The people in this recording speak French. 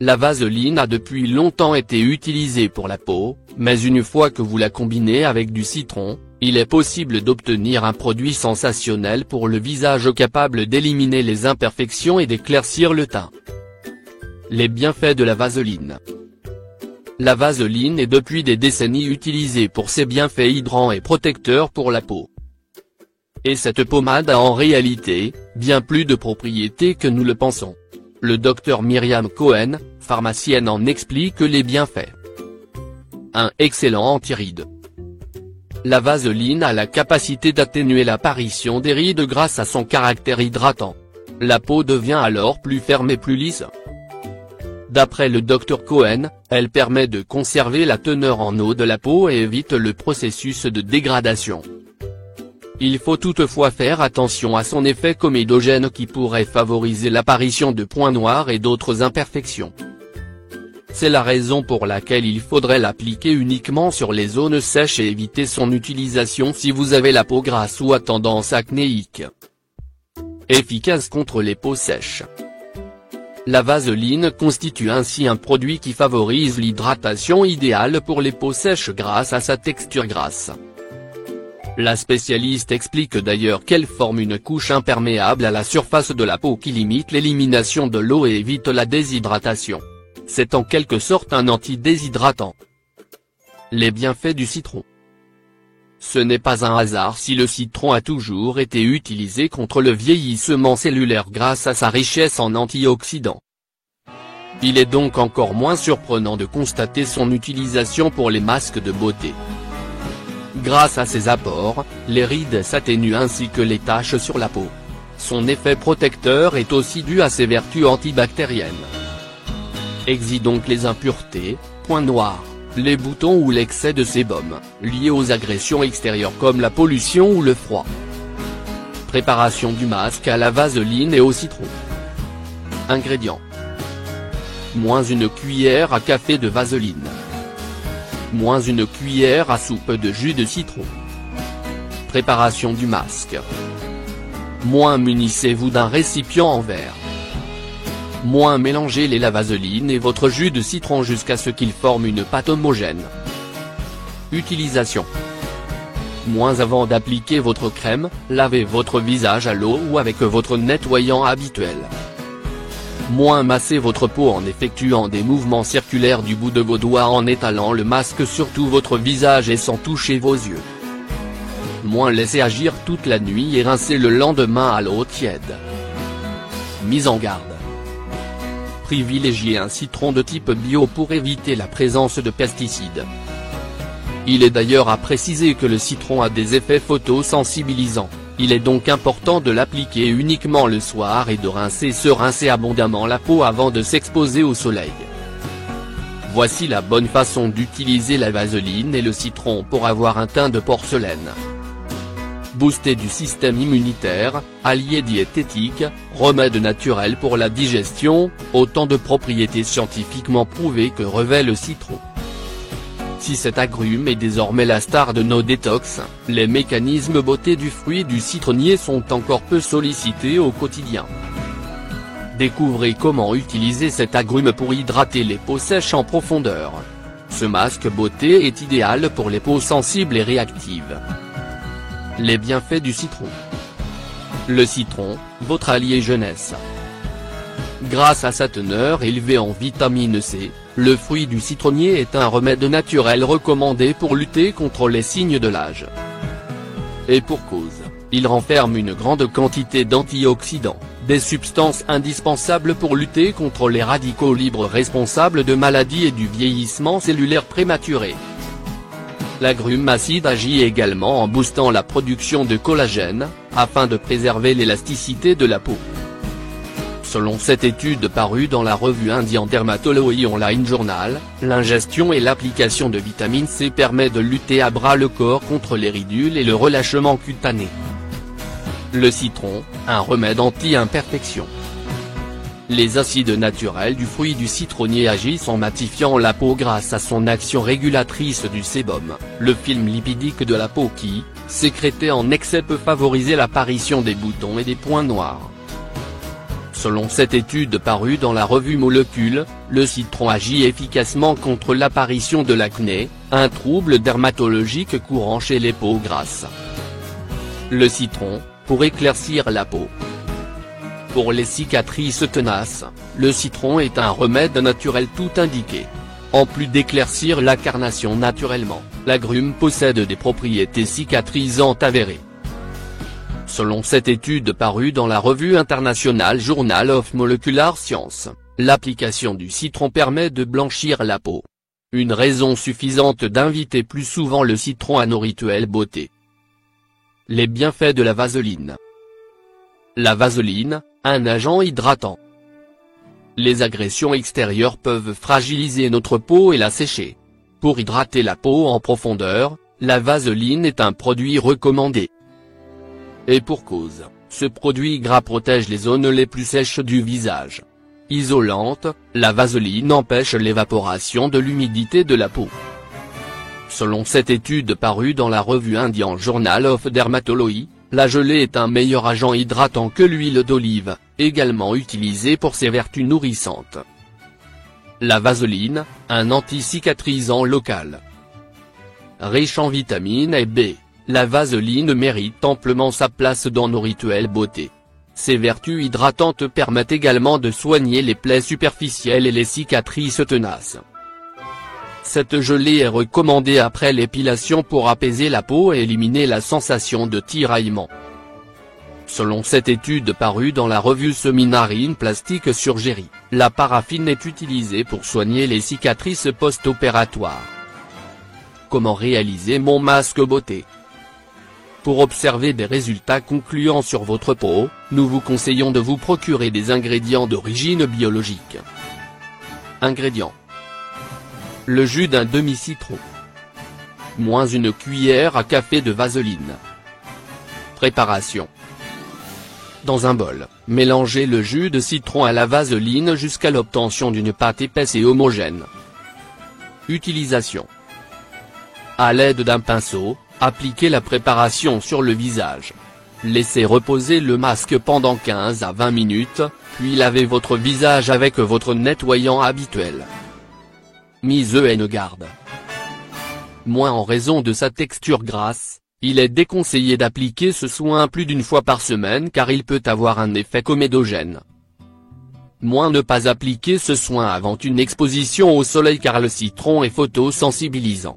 La vaseline a depuis longtemps été utilisée pour la peau, mais une fois que vous la combinez avec du citron, il est possible d'obtenir un produit sensationnel pour le visage capable d'éliminer les imperfections et d'éclaircir le teint. Les bienfaits de la vaseline. La vaseline est depuis des décennies utilisée pour ses bienfaits hydrants et protecteurs pour la peau. Et cette pommade a en réalité, bien plus de propriétés que nous le pensons. Le docteur Myriam Cohen, pharmacienne, en explique les bienfaits. Un excellent anti-rides. La vaseline a la capacité d'atténuer l'apparition des rides grâce à son caractère hydratant. La peau devient alors plus ferme et plus lisse. D'après le docteur Cohen, elle permet de conserver la teneur en eau de la peau et évite le processus de dégradation. Il faut toutefois faire attention à son effet comédogène qui pourrait favoriser l'apparition de points noirs et d'autres imperfections. C'est la raison pour laquelle il faudrait l'appliquer uniquement sur les zones sèches et éviter son utilisation si vous avez la peau grasse ou à tendance acnéique. Efficace contre les peaux sèches. La vaseline constitue ainsi un produit qui favorise l'hydratation idéale pour les peaux sèches grâce à sa texture grasse. La spécialiste explique d'ailleurs qu'elle forme une couche imperméable à la surface de la peau qui limite l'élimination de l'eau et évite la déshydratation. C'est en quelque sorte un anti-déshydratant. Les bienfaits du citron. Ce n'est pas un hasard si le citron a toujours été utilisé contre le vieillissement cellulaire grâce à sa richesse en antioxydants. Il est donc encore moins surprenant de constater son utilisation pour les masques de beauté. Grâce à ses apports, les rides s'atténuent ainsi que les taches sur la peau. Son effet protecteur est aussi dû à ses vertus antibactériennes. Exit donc les impuretés, points noirs, les boutons ou l'excès de sébum, liés aux agressions extérieures comme la pollution ou le froid. Préparation du masque à la vaseline et au citron. Ingrédients. Moins une cuillère à café de vaseline. Moins une cuillère à soupe de jus de citron. Préparation du masque. Moins munissez-vous d'un récipient en verre. Moins mélangez la vaseline et votre jus de citron jusqu'à ce qu'ils forment une pâte homogène. Utilisation. Moins avant d'appliquer votre crème, lavez votre visage à l'eau ou avec votre nettoyant habituel. Moins massez votre peau en effectuant des mouvements circulaires du bout de vos doigts en étalant le masque sur tout votre visage et sans toucher vos yeux. Moins laissez agir toute la nuit et rincez le lendemain à l'eau tiède. Mise en garde. Privilégiez un citron de type bio pour éviter la présence de pesticides. Il est d'ailleurs à préciser que le citron a des effets photosensibilisants. Il est donc important de l'appliquer uniquement le soir et de se rincer abondamment la peau avant de s'exposer au soleil. Voici la bonne façon d'utiliser la vaseline et le citron pour avoir un teint de porcelaine. Booster du système immunitaire, allié diététique, remède naturel pour la digestion, autant de propriétés scientifiquement prouvées que revêt le citron. Si cet agrume est désormais la star de nos détox, les mécanismes beauté du fruit du citronnier sont encore peu sollicités au quotidien. Découvrez comment utiliser cet agrume pour hydrater les peaux sèches en profondeur. Ce masque beauté est idéal pour les peaux sensibles et réactives. Les bienfaits du citron. Le citron, votre allié jeunesse. Grâce à sa teneur élevée en vitamine C, le fruit du citronnier est un remède naturel recommandé pour lutter contre les signes de l'âge. Et pour cause, il renferme une grande quantité d'antioxydants, des substances indispensables pour lutter contre les radicaux libres responsables de maladies et du vieillissement cellulaire prématuré. L'agrume acide agit également en boostant la production de collagène, afin de préserver l'élasticité de la peau. Selon cette étude parue dans la revue Indian Dermatology Online Journal, l'ingestion et l'application de vitamine C permet de lutter à bras le corps contre les ridules et le relâchement cutané. Le citron, un remède anti-imperfection. Les acides naturels du fruit du citronnier agissent en matifiant la peau grâce à son action régulatrice du sébum, le film lipidique de la peau qui, sécrété en excès peut favoriser l'apparition des boutons et des points noirs. Selon cette étude parue dans la revue Molécules, le citron agit efficacement contre l'apparition de l'acné, un trouble dermatologique courant chez les peaux grasses. Le citron, pour éclaircir la peau. Pour les cicatrices tenaces, le citron est un remède naturel tout indiqué. En plus d'éclaircir la carnation naturellement, l'agrume possède des propriétés cicatrisantes avérées. Selon cette étude parue dans la revue internationale Journal of Molecular Science, l'application du citron permet de blanchir la peau. Une raison suffisante d'inviter plus souvent le citron à nos rituels beauté. Les bienfaits de la vaseline. La vaseline, un agent hydratant. Les agressions extérieures peuvent fragiliser notre peau et la sécher. Pour hydrater la peau en profondeur, la vaseline est un produit recommandé. Et pour cause, ce produit gras protège les zones les plus sèches du visage. Isolante, la vaseline empêche l'évaporation de l'humidité de la peau. Selon cette étude parue dans la revue Indian Journal of Dermatology, la gelée est un meilleur agent hydratant que l'huile d'olive, également utilisée pour ses vertus nourrissantes. La vaseline, un anti-cicatrisant local. Riche en vitamines A et B, la vaseline mérite amplement sa place dans nos rituels beauté. Ses vertus hydratantes permettent également de soigner les plaies superficielles et les cicatrices tenaces. Cette gelée est recommandée après l'épilation pour apaiser la peau et éliminer la sensation de tiraillement. Selon cette étude parue dans la revue Seminar in Plastic Surgery, la paraffine est utilisée pour soigner les cicatrices post-opératoires. Comment réaliser mon masque beauté? Pour observer des résultats concluants sur votre peau, nous vous conseillons de vous procurer des ingrédients d'origine biologique. Ingrédients. Le jus d'un demi-citron. Moins une cuillère à café de vaseline. Préparation. Dans un bol, mélangez le jus de citron à la vaseline jusqu'à l'obtention d'une pâte épaisse et homogène. Utilisation. À l'aide d'un pinceau, appliquez la préparation sur le visage. Laissez reposer le masque pendant 15 à 20 minutes, puis lavez votre visage avec votre nettoyant habituel. Mise en garde. Moins en raison de sa texture grasse, il est déconseillé d'appliquer ce soin plus d'une fois par semaine car il peut avoir un effet comédogène. Moins ne pas appliquer ce soin avant une exposition au soleil car le citron est photosensibilisant.